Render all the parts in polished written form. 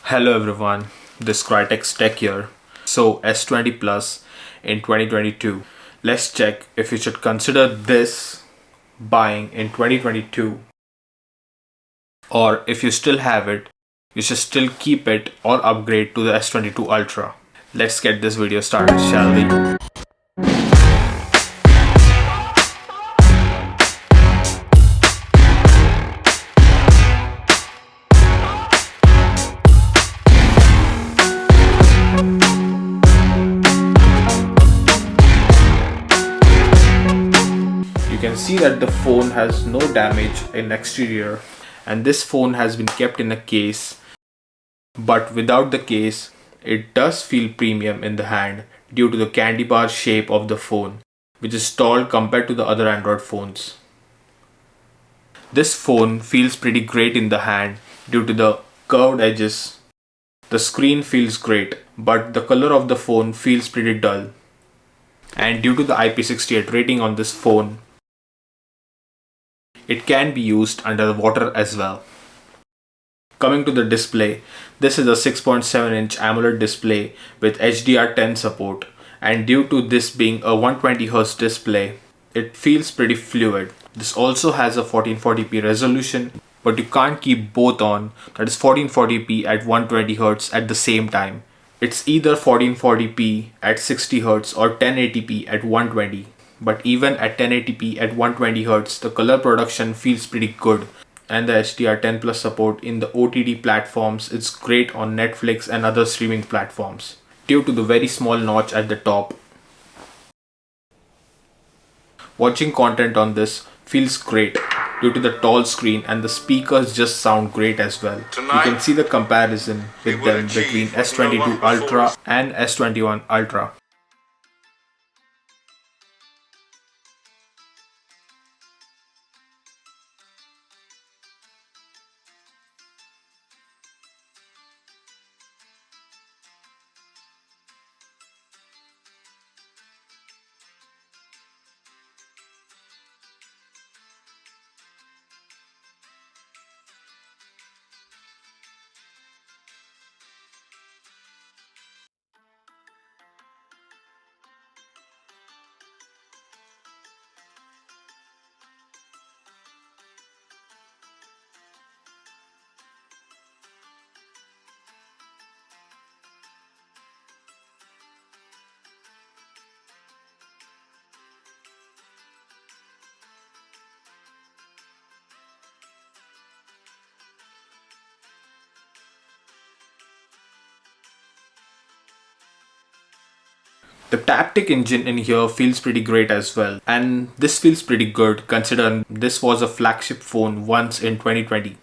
Hello everyone, this Crytek's Tech here. So S20 Plus in 2022. Let's check if you should consider this buying in 2022, or if you still have it, you should still keep it or upgrade to the S22 Ultra. Let's get this video started, shall we? You can see that the phone has no damage in exterior, and this phone has been kept in a case, but without the case it does feel premium in the hand due to the candy bar shape of the phone, which is tall compared to the other Android phones. This phone feels pretty great in the hand due to the curved edges. The screen feels great, but the color of the phone feels pretty dull. And due to the IP68 rating on this phone, it can be used under water as well. Coming to the display, this is a 6.7-inch AMOLED display with HDR10 support, and due to this being a 120Hz display, it feels pretty fluid. This also has a 1440p resolution, but you can't keep both on, that is 1440p at 120Hz at the same time. It's either 1440p at 60Hz or 1080p at 120. But even at 1080p at 120Hz, the color production feels pretty good. And the HDR10 Plus support in the OTT platforms is great on Netflix and other streaming platforms due to the very small notch at the top. Watching content on this feels great due to the tall screen, and the speakers just sound great as well. You can see the comparison with them between S22 Ultra and S21 Ultra. The Taptic engine in here feels pretty great as well, and this feels pretty good considering this was a flagship phone once in 2020.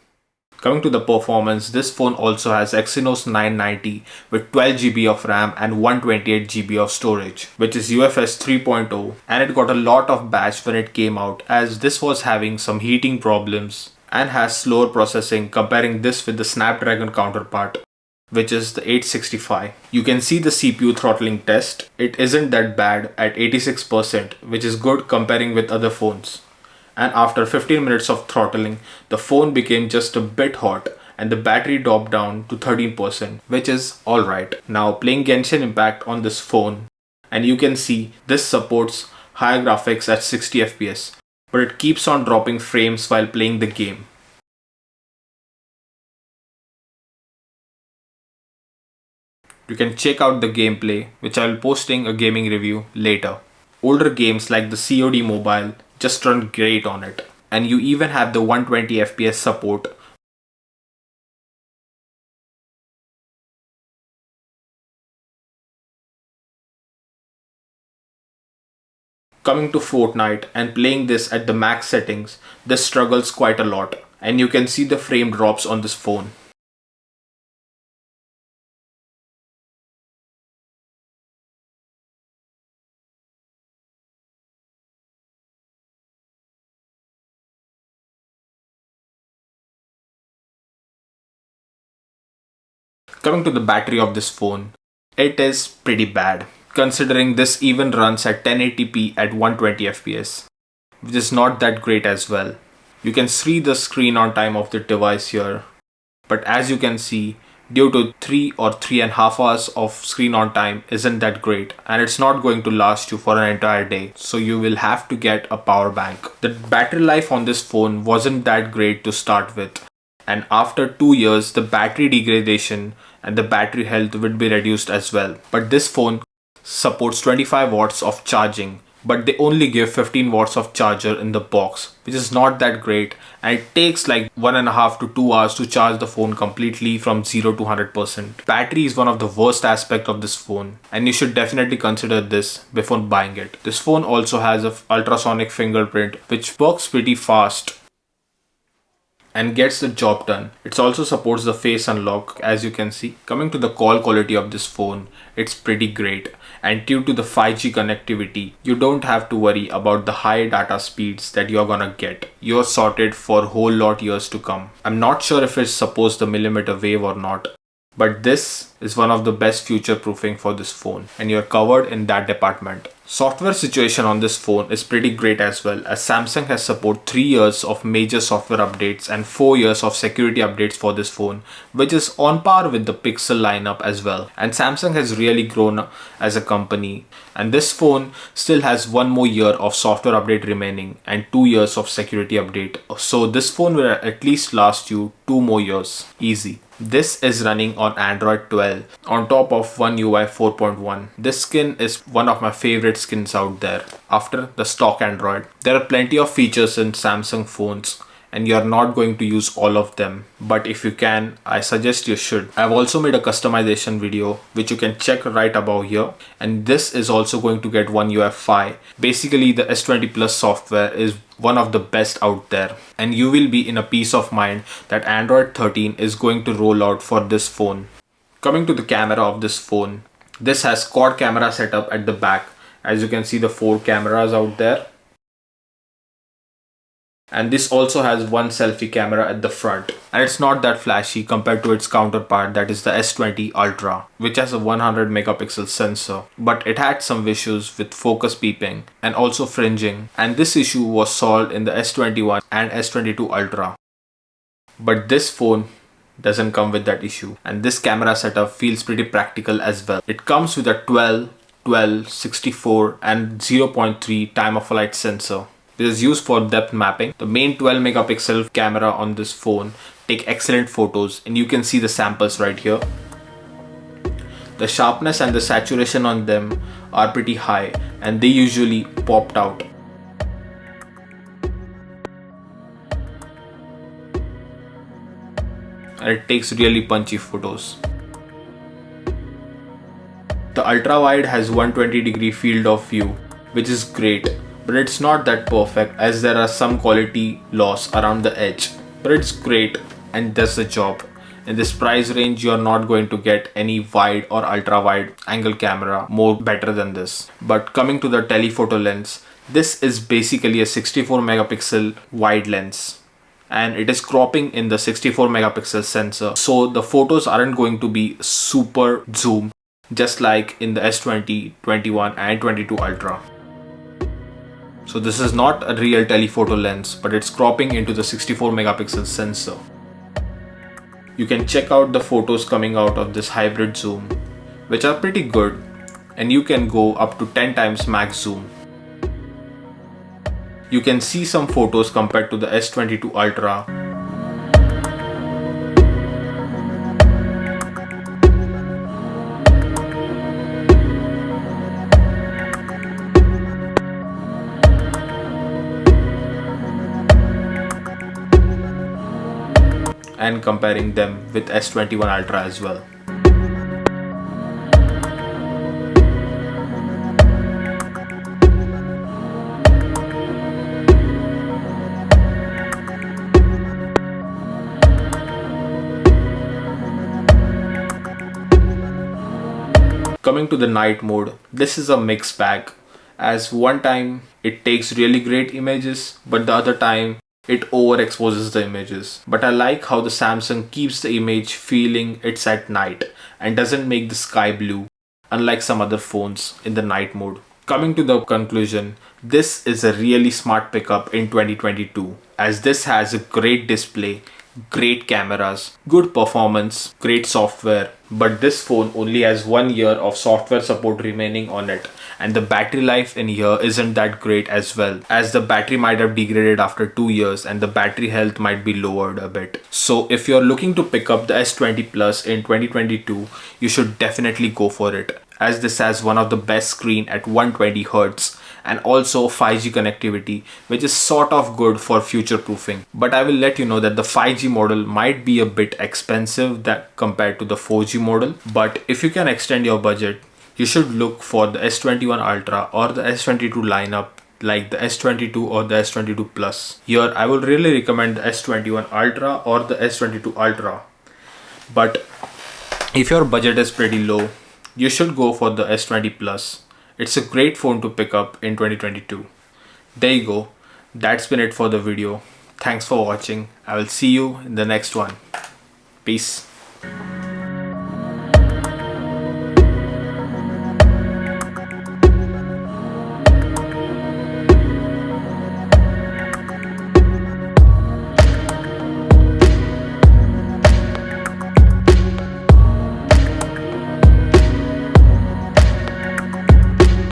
Coming to the performance, this phone also has Exynos 990 with 12GB of RAM and 128GB of storage, which is UFS 3.0, and it got a lot of bash when it came out as this was having some heating problems and has slower processing comparing this with the Snapdragon counterpart, which is the 865. You can see the CPU throttling test. It isn't that bad at 86%, which is good comparing with other phones. And after 15 minutes of throttling, the phone became just a bit hot and the battery dropped down to 13%, which is alright. Now playing Genshin Impact on this phone, and you can see this supports higher graphics at 60fps, but it keeps on dropping frames while playing the game. You can check out the gameplay, which I will posting a gaming review later. Older games like the COD Mobile just run great on it, and you even have the 120fps support. Coming to Fortnite and playing this at the max settings, this struggles quite a lot, and you can see the frame drops on this phone. Coming to the battery of this phone, it is pretty bad, considering this even runs at 1080p at 120fps, which is not that great as well. You can see the screen on time of the device here, but as you can see, due to 3 or 3.5 hours of screen on time isn't that great, and it's not going to last you for an entire day, so you will have to get a power bank. The battery life on this phone wasn't that great to start with, and after 2 years the battery degradation and the battery health would be reduced as well. But this phone supports 25 watts of charging, but they only give 15 watts of charger in the box, which is not that great, and it takes like 1.5 to 2 hours to charge the phone completely from 0 to 100%. Battery is one of the worst aspect of this phone, and you should definitely consider this before buying it. This phone also has a ultrasonic fingerprint which works pretty fast and gets the job done. It also supports the face unlock, as you can see. Coming to the call quality of this phone, it's pretty great, and due to the 5G connectivity, you don't have to worry about the high data speeds that you're gonna get. You're sorted for a whole lot years to come. I'm not sure if it supports the millimeter wave or not, but this is one of the best future proofing for this phone, and you're covered in that department. Software situation on this phone is pretty great as well, as Samsung has support 3 years of major software updates and 4 years of security updates for this phone, which is on par with the Pixel lineup as well. And Samsung has really grown as a company, and this phone still has 1 more year of software update remaining and 2 years of security update. So this phone will at least last you 2 more years easy. This is running on Android 12 on top of One UI 4.1. This skin is one of my favorite skins out there after the stock Android. There are plenty of features in Samsung phones, and you're not going to use all of them, but if you can, I suggest you should. I've also made a customization video which you can check right above here, and this is also going to get One UI 5. Basically, the S20 Plus software is one of the best out there, and you will be in a peace of mind that Android 13 is going to roll out for this phone. Coming to the camera of this phone, this has quad camera setup at the back. As you can see, the 4 cameras out there. And this also has one selfie camera at the front, and it's not that flashy compared to its counterpart, that is the S20 Ultra, which has a 100 megapixel sensor, but it had some issues with focus peeping and also fringing, and this issue was solved in the S21 and S22 Ultra. But this phone doesn't come with that issue, and this camera setup feels pretty practical as well. It comes with a 12, 12, 64 and 0.3 time of flight sensor. This is used for depth mapping. The main 12 megapixel camera on this phone take excellent photos, and you can see the samples right here. The sharpness and the saturation on them are pretty high, and they usually popped out. And it takes really punchy photos. The ultra wide has 120-degree field of view, which is great. But it's not that perfect, as there are some quality loss around the edge. But it's great and does the job. In this price range, you are not going to get any wide or ultra wide angle camera more better than this. But coming to the telephoto lens, this is basically a 64 megapixel wide lens, and it is cropping in the 64 megapixel sensor. So the photos aren't going to be super zoom, just like in the S20, 21 and 22 Ultra. So this is not a real telephoto lens, but it's cropping into the 64 megapixel sensor. You can check out the photos coming out of this hybrid zoom, which are pretty good, and you can go up to 10 times max zoom. You can see some photos compared to the S22 Ultra. And comparing them with S21 Ultra as well. Coming to the night mode, this is a mixed bag, as one time it takes really great images, but the other time it overexposes the images. But I like how the Samsung keeps the image feeling it's at night and doesn't make the sky blue, unlike some other phones in the night mode. Coming to the conclusion, this is a really smart pickup in 2022, as this has a great display, great cameras, good performance, great software. But this phone only has 1 year of software support remaining on it, and the battery life in here isn't that great as well, as the battery might have degraded after 2 years and the battery health might be lowered a bit. So if you're looking to pick up the S20 Plus in 2022, you should definitely go for it, as this has one of the best screen at 120Hz and also 5G connectivity, which is sort of good for future proofing. But I will let you know that the 5G model might be a bit expensive that compared to the 4G model. But if you can extend your budget, you should look for the S21 Ultra or the S22 lineup, like the S22 or the S22 Plus. Here I will really recommend the S21 Ultra or the S22 Ultra. But if your budget is pretty low, you should go for the S20 Plus. It's a great phone to pick up in 2022. There you go. That's been it for the video. Thanks for watching. I will see you in the next one. Peace.